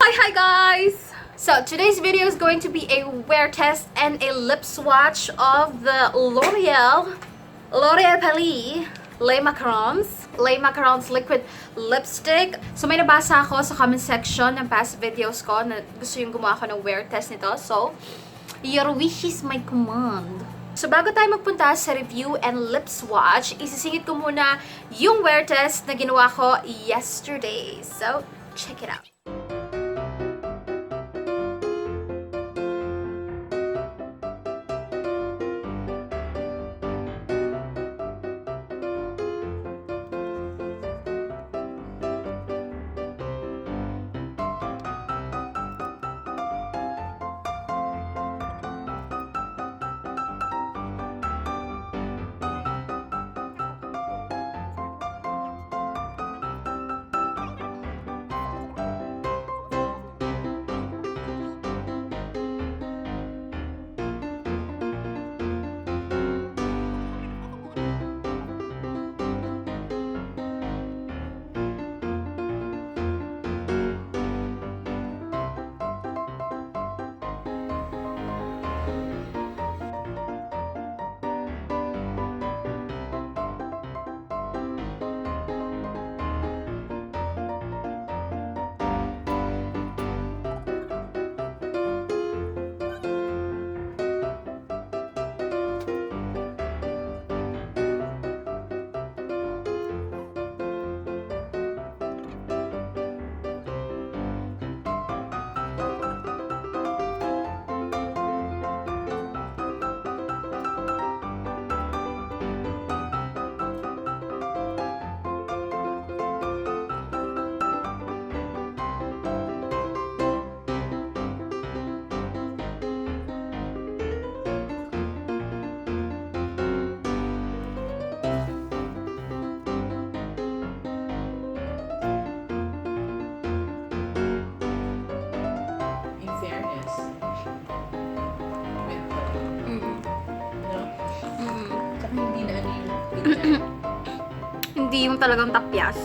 Hi guys! So today's video is going to be a wear test and a lip swatch of the L'Oreal Paris Macarons liquid lipstick. So may nabasa ako sa comment section ng past videos ko na gusto yung gumawa ko ng wear test nito. So, your wish is my command. So bago tayo magpunta sa review and lip swatch, isisingit ko muna yung wear test na ginawa ko yesterday. So, check it out. Hindi yung talagang tapyas.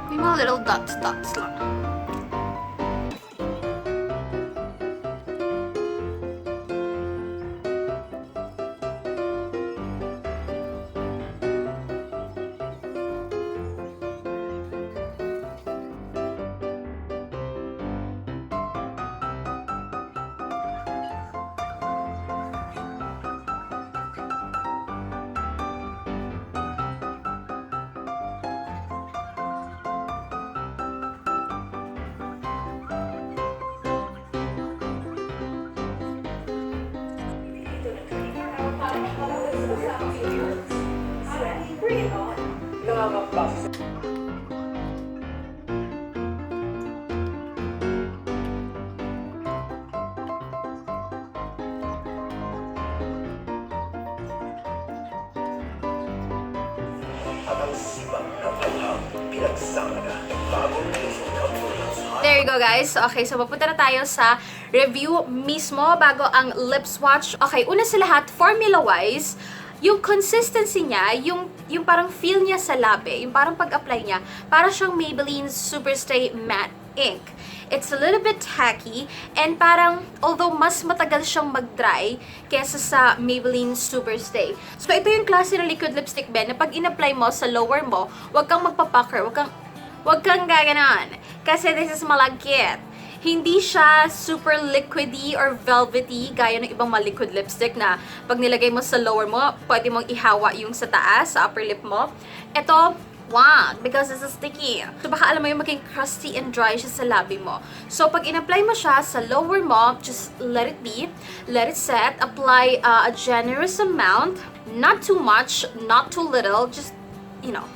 May mga little dots lang. There you go guys. Okay, so mapunta na tayo sa review mismo bago ang lip swatch. Okay, una sa lahat, formula-wise, yung consistency niya, yung parang feel niya sa labi, yung parang pag-apply niya, para siyang Maybelline SUPERSTAY Matte Ink. It's a little bit tacky, and parang, although mas matagal siyang mag-dry kesa sa Maybelline SUPERSTAY. So, ito yung klase ng liquid lipstick, Ben, na pag in-apply mo sa lower mo, wag kang magpapucker, wag kang gaganon. Kasi this is malagkit. Hindi siya super liquidy or velvety gaya ng ibang mga liquid lipstick na pag nilagay mo sa lower mo, pwede mong ihawa yung sa taas, sa upper lip mo. Ito, wag, because this is sticky. So baka alam mo yung maging crusty and dry siya sa labi mo. So pag in-apply mo siya sa lower mo, just let it be, let it set, apply a generous amount, not too much, not too little, just, you know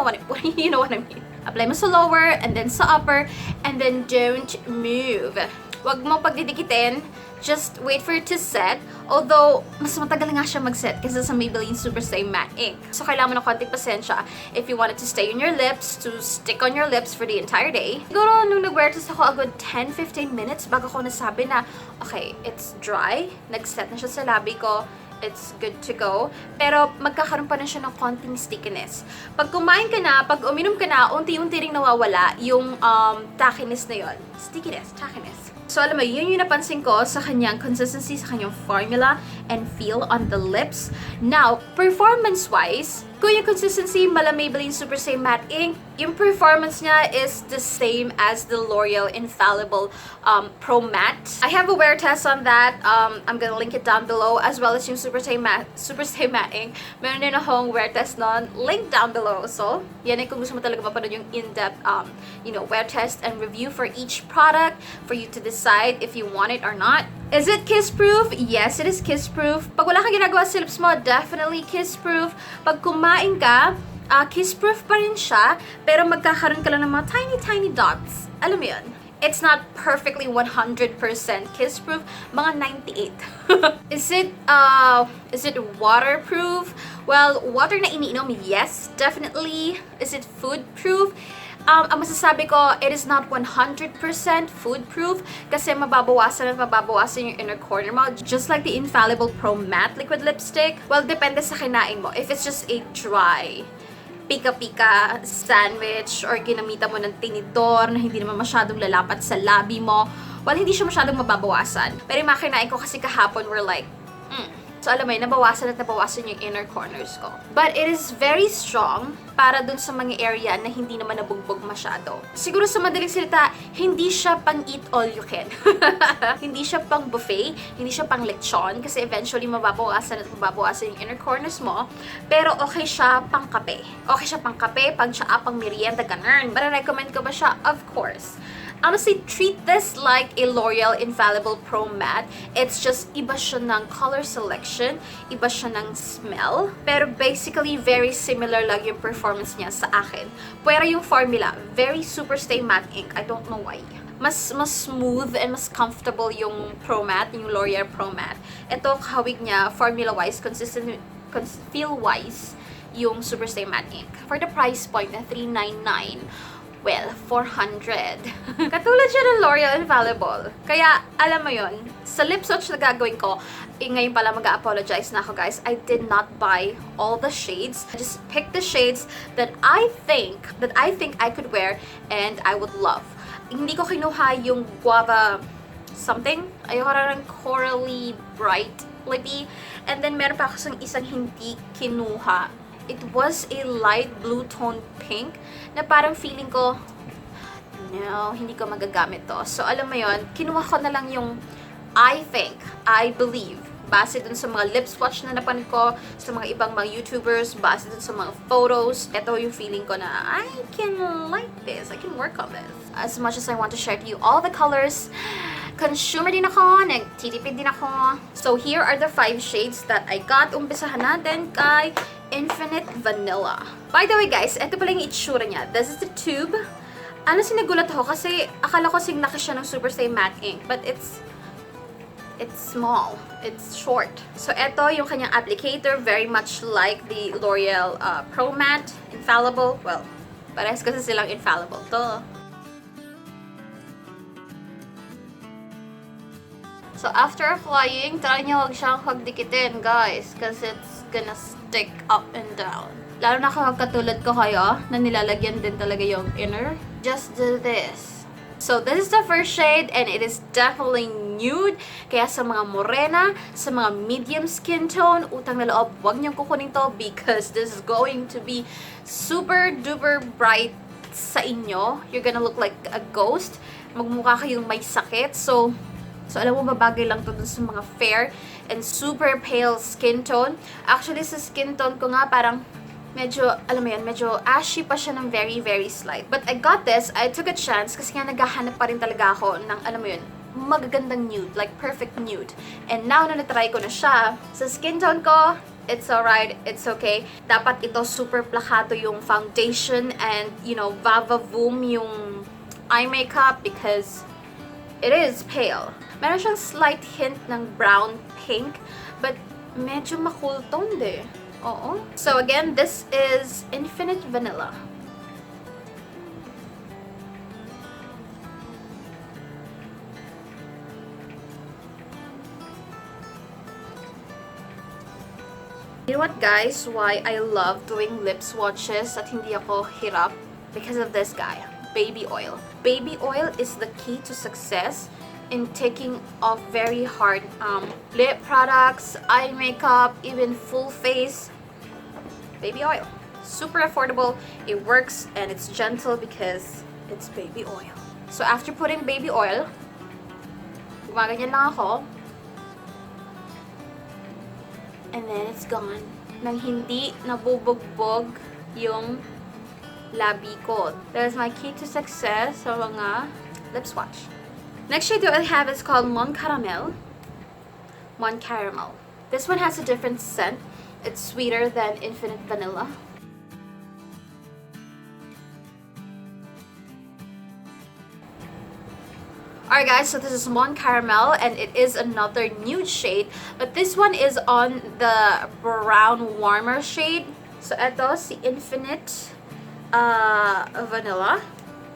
what I mean. Apply mo sa lower, and then sa upper, and then don't move. Wag mo pagdidikitin. Just wait for it to set. Although, mas matagal nga siya mag-set kaysa sa Maybelline Superstay Matte Ink. So, kailangan mo ng konting pasensya if you want it to stay on your lips, to stick on your lips for the entire day. Siguro, nung nag-wear test ako, a good 10-15 minutes bago ko nasabi na, okay, it's dry. Nag-set na siya sa labi ko. It's good to go. Pero magkakaroon pa rin siya ng konting stickiness. Pag kumain ka na, pag uminom ka na, unti-unti ring nawawala yung tackiness na yon. Stickiness, tackiness. So alam mo, yun yung napansin ko sa kanyang consistency, sa kanyang formula and feel on the lips. Now, performance-wise, kung yung consistency mala Maybelline Superstay Matte Ink, yung performance niya is the same as the L'Oreal Infallible Pro Matte. I have a wear test on that. I'm gonna link it down below, as well as yung Superstay Matte Ink. Meron din akong wear test nun. Link down below. So, yan ay kung gusto mo talaga mapanood yung in-depth wear test and review for each product for you to decide if you want it or not. Is it Kissproof? Yes, it is Kissproof. Pag wala kang ginagawa sa lips mo, definitely Kissproof. Pag kumain ka, Kissproof pa rin siya, pero magkakaroon ka lang ng mga tiny dots. Alam mo yun? It's not perfectly 100% Kissproof, mga 98. Is it waterproof? Well, water na iniinom, yes, definitely. Is it food-proof? Ang masasabi ko, it is not 100% food-proof kasi mababawasan yung inner corner mo. Just like the Infallible Pro Matte Liquid Lipstick. Well, depende sa kinain mo. If it's just a dry, pika-pika sandwich or ginamitan mo ng tinidor na hindi naman masyadong lalapat sa labi mo, well, hindi siya masyadong mababawasan. Pero yung mga kinain ko kasi kahapon were like, So, alam mo yun, nabawasan yung inner corners ko. But it is very strong para dun sa mga area na hindi naman nabugbog masyado. Siguro sa madaling salita, hindi siya pang eat all you can. Hindi siya pang buffet, hindi siya pang lechon, kasi eventually mababawasan yung inner corners mo. Pero okay siya pang kape. Okay siya pang kape, pang tsaa, pang merienda, ganun. Recommend ko ba siya? Of course. Honestly, treat this like a L'Oreal Infallible Pro Matte. It's just iba siya ng color selection, iba siya ng smell, pero basically very similar lang yung performance niya sa akin. Pero yung formula, very Superstay Matte Ink. I don't know why. Mas smooth and mas comfortable yung Pro Matte, yung L'Oreal Pro Matte. Ito, kahawig niya, formula-wise, consistent, feel-wise, yung Superstay Matte Ink. For the price point na $399, well, 400. Katulad siya ng L'Oreal Infallible. Kaya, alam mo yon, sa Lipswatch na gagawin ko, ngayon pala mag-apologize na ako, guys. I did not buy all the shades. I just picked the shades that I think I could wear and I would love. Hindi ko kinuha yung guava something. Ayoko na ng corally bright lippy. And then, meron pa ako isang hindi kinuha. It was a light blue tone pink na parang feeling ko, no, hindi ko magagamit to. So, alam mo yon, kinuha ko na lang yung I believe, base dun sa mga Lipswatch na napanood ko, sa mga ibang mga YouTubers, base dun sa mga photos. Ito yung feeling ko na I can like this, I can work on this. As much as I want to share to you all the colors, consumer din ako, nagtitipid din ako. So, here are the 5 shades that I got. Umpisahan natin kay Infinite Vanilla. By the way, guys, ito pala yung itsura niya. This is the tube. Sinagulat ako kasi akala ko laki siya ng Superstay Matte Ink, but it's small. It's short. So, ito yung kanyang applicator, very much like the L'Oreal Pro Matte Infallible. Well, parehas kasi silang Infallible to. So, after applying, try nyo huwag siyang hagdikitin, guys, because it's gonna stick up and down. Lalo na kapag katulad ko kayo, na nilalagyan din talaga yung inner. Just do this. So, this is the first shade, and it is definitely nude. Kaya sa mga morena, sa mga medium skin tone, utang na loob, huwag niyong kukunin to because this is going to be super duper bright sa inyo. You're gonna look like a ghost. Magmukha kayong may sakit. So, alam mo, babagay lang to dun sa mga fair and super pale skin tone. Actually, sa skin tone ko nga, parang medyo, alam mo yan, medyo ashy pa siya ng very, very slight. But I got this, I took a chance, kasi nga naghahanap pa rin talaga ako ng, alam mo yun, magagandang nude, like perfect nude. And now na natry ko na siya, sa skin tone ko, it's alright, it's okay. Dapat ito super plakato yung foundation and, you know, vava-voom yung eye makeup because It is pale. Meron siyang slight hint ng brown pink, but medyo ma-cool toned eh. Oo. So again, this is Infinite Vanilla. You know what guys, why I love doing lip swatches at hindi ako hirap? Because of this guy, baby oil. Baby oil is the key to success in taking off very hard lip products, eye makeup, even full face. Baby oil. Super affordable, it works, and it's gentle because it's baby oil. So after putting baby oil, gumaganyan lang ako. And then it's gone. Nang hindi nabubugbog yung labi ko. That is my key to success sa mga lip swatch. Next shade that I have is called Mon Caramel. Mon Caramel. This one has a different scent. It's sweeter than Infinite Vanilla. Alright guys, so this is Mon Caramel and it is another nude shade, but this one is on the brown warmer shade. So ito si Infinite Vanilla,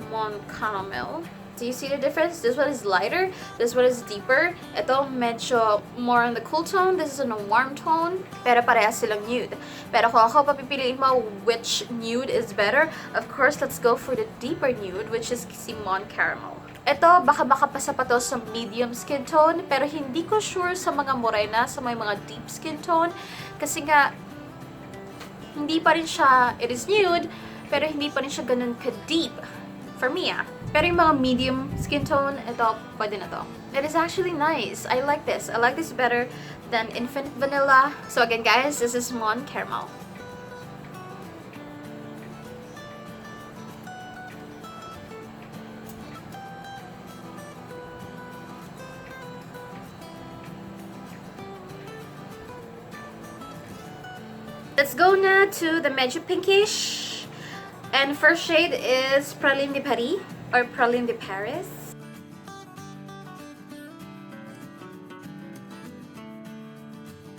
Mon Caramel. Do you see the difference? This one is lighter, this one is deeper. Ito medyo more on the cool tone, this is on a warm tone, pero parehas silang nude. Pero kung ako papipiliin mo which nude is better, of course let's go for the deeper nude, which is si Mon Caramel. Ito, baka pa sa pato sa medium skin tone, pero hindi ko sure sa mga morena, sa may mga deep skin tone. Kasi nga, hindi pa rin siya, it is nude, pero hindi pa rin siya ganun ka-deep. For me, Pero yung mga medium skin tone, ito, pwede na to. It is actually nice. I like this. I like this better than Infinite Vanilla. So again, guys, this is Mon Caramel. Let's go na to the medyo pinkish. And first shade is Praline de Paris or Praline de Paris.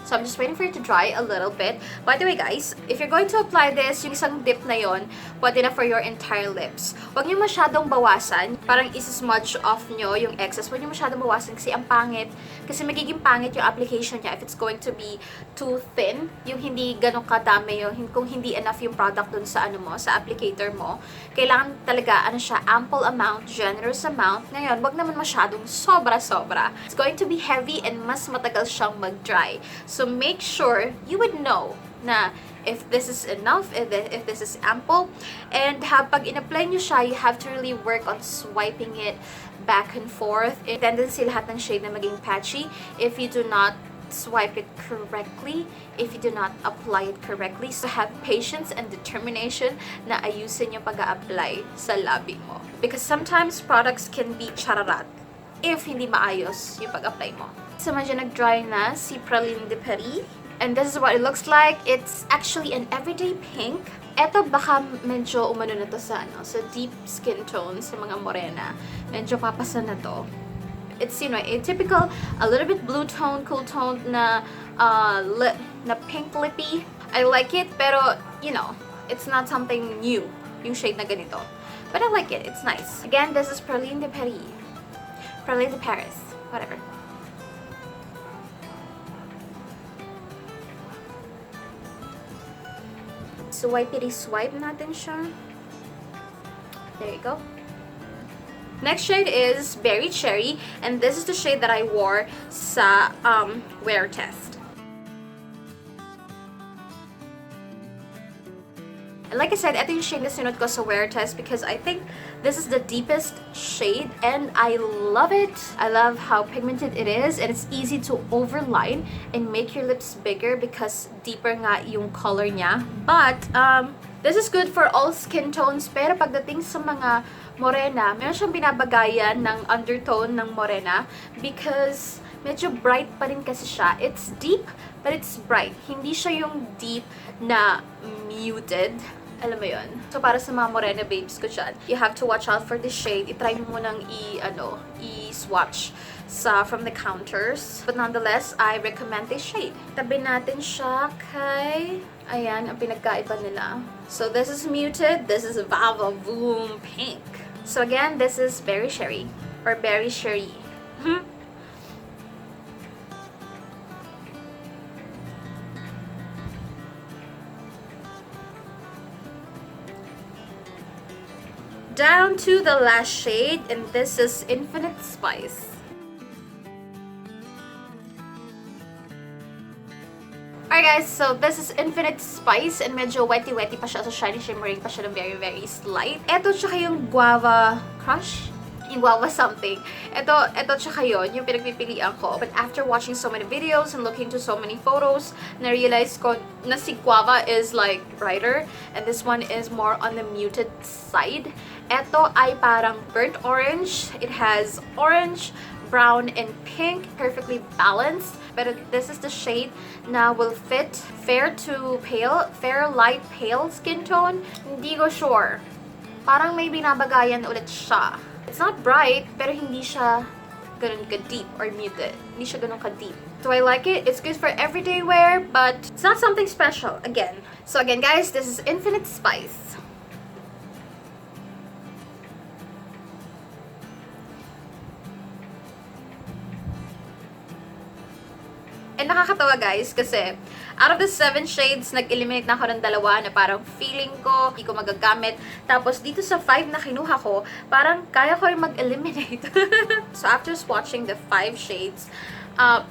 So I'm just waiting for it to dry a little bit. By the way guys, if you're going to apply this, yung isang dip na yon, pwede na for your entire lips. Huwag nyo masyadong bawasan, parang isi-smudge off nyo yung excess. Huwag nyo masyadong bawasan kasi ang pangit. Kasi magiging pangit yung application niya if it's going to be too thin. Yung hindi ganun kadami, kung hindi enough yung product dun sa ano mo, sa applicator mo. Kailangan talaga, ano siya, ample amount, generous amount. Ngayon, wag naman masyadong sobra-sobra. It's going to be heavy and mas matagal siyang mag-dry. So make sure you would know na if this is enough, if this is ample, and pag in-apply nyo siya, you have to really work on swiping it back and forth. It tendency lahat ng shade na maging patchy if you do not swipe it correctly, if you do not apply it correctly. So have patience and determination na ayusin yung pag-a-apply sa labi mo. Because sometimes products can be chararat if hindi maayos yung pag-apply mo. So medyo nag-dry na si Praline de Paris. And this is what it looks like. It's actually an everyday pink. Eto baka medyo umano na to sa sa deep skin tone, sa mga morena. Medyo papasa na to. It's, you know, a typical, a little bit blue tone, cool tone na pink lippy. I like it, pero, you know, it's not something new, yung shade na ganito. But I like it. It's nice. Again, this is Praline de Paris. Praline de Paris. Whatever. Swipe natin siya. There you go. Next shade is Berry Cherry, and this is the shade that I wore sa wear test. And like I said, ito yung shade na sinunod ko sa wear test because I think this is the deepest shade and I love it. I love how pigmented it is and it's easy to overline and make your lips bigger because deeper nga yung color niya. But, this is good for all skin tones pero pagdating sa mga morena, meron siyang binabagayan ng undertone ng morena because medyo bright pa rin kasi siya. It's deep, but it's bright. Hindi siya yung deep na muted Alam mo yun? So, para sa mga morena babes ko dyan, you have to watch out for this shade. I-try mo munang i-swatch from the counters. But nonetheless, I recommend this shade. Tabi natin siya kay... Ayan, ang pinagkaiba nila. So, this is muted. This is Vava Boom Pink. So, again, this is Berry Sherry. Or Berry Sherry. Down to the last shade, and this is Infinite Spice. Alright guys, so this is Infinite Spice, and medyo wetty-wetty pa siya, so shiny shimmering pa siya ng very, very slight. Ito tsaka yung Guava Crush? Yung Guava something. Ito tsaka yun, yung pinagpipilian ko. But after watching so many videos and looking to so many photos, na-realize ko na si Guava is like brighter, and this one is more on the muted side. Ito ay parang burnt orange. It has orange, brown, and pink, perfectly balanced. But this is the shade na will fit fair to pale, fair light pale skin tone. Hindi ko sure. Parang may binabagayan ulit siya. It's not bright, pero hindi siya ganun ka-deep or muted. Hindi siya ganun ka-deep. Do I like it? It's good for everyday wear, but it's not something special, again. So again, guys, this is Infinite Spice. And nakakatawa guys, kasi out of the 7 shades, nag-eliminate na ako ng 2 na parang feeling ko, hindi ko magagamit. Tapos dito sa 5 na kinuha ko, parang kaya ko rin mag-eliminate. So after swatching the 5 shades,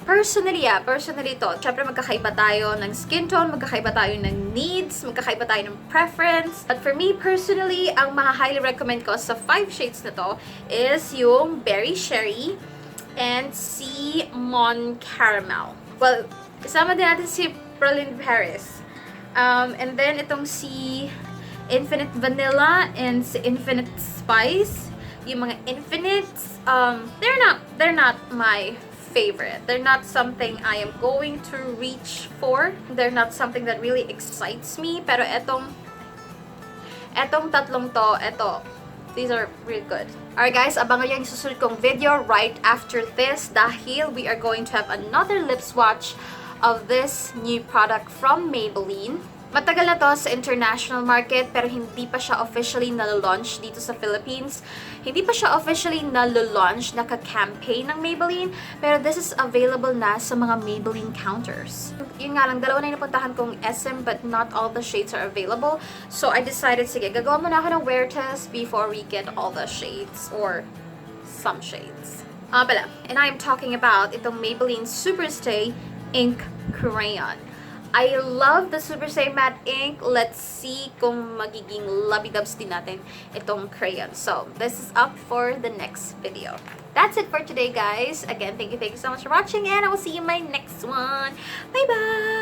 personally to, syempre magkakaiba tayo ng skin tone, magkakaiba tayo ng needs, magkakaiba tayo ng preference. But for me personally, ang highly recommend ko sa 5 shades na to is yung Berry Sherry and si Mon Caramel. Well, kasama din natin si Proally Paris. And then itong si Infinite Vanilla and si Infinite Spice. Yung mga Infinites, they're not my favorite. They're not something I am going to reach for. They're not something that really excites me. Pero etong tatlong to, these are really good. Alright guys, abangan nyo yung susunod kong video right after this dahil we are going to have another lip swatch of this new product from Maybelline. Matagal na to sa international market pero hindi pa siya officially na-launch dito sa Philippines. Hindi pa siya officially na-launch, naka-campaign ng Maybelline, pero this is available na sa mga Maybelline counters. Yun nga lang, 2 na yung napuntahan kong SM but not all the shades are available. So I decided, sige, gagawa muna ako ng wear test before we get all the shades or some shades. And I am talking about itong Maybelline Superstay Ink Crayon. I love the Superstay Matte Ink. Let's see kung magiging lovey-dubs din natin itong crayon. So, this is up for the next video. That's it for today, guys. Again, thank you so much for watching, and I will see you in my next one. Bye-bye!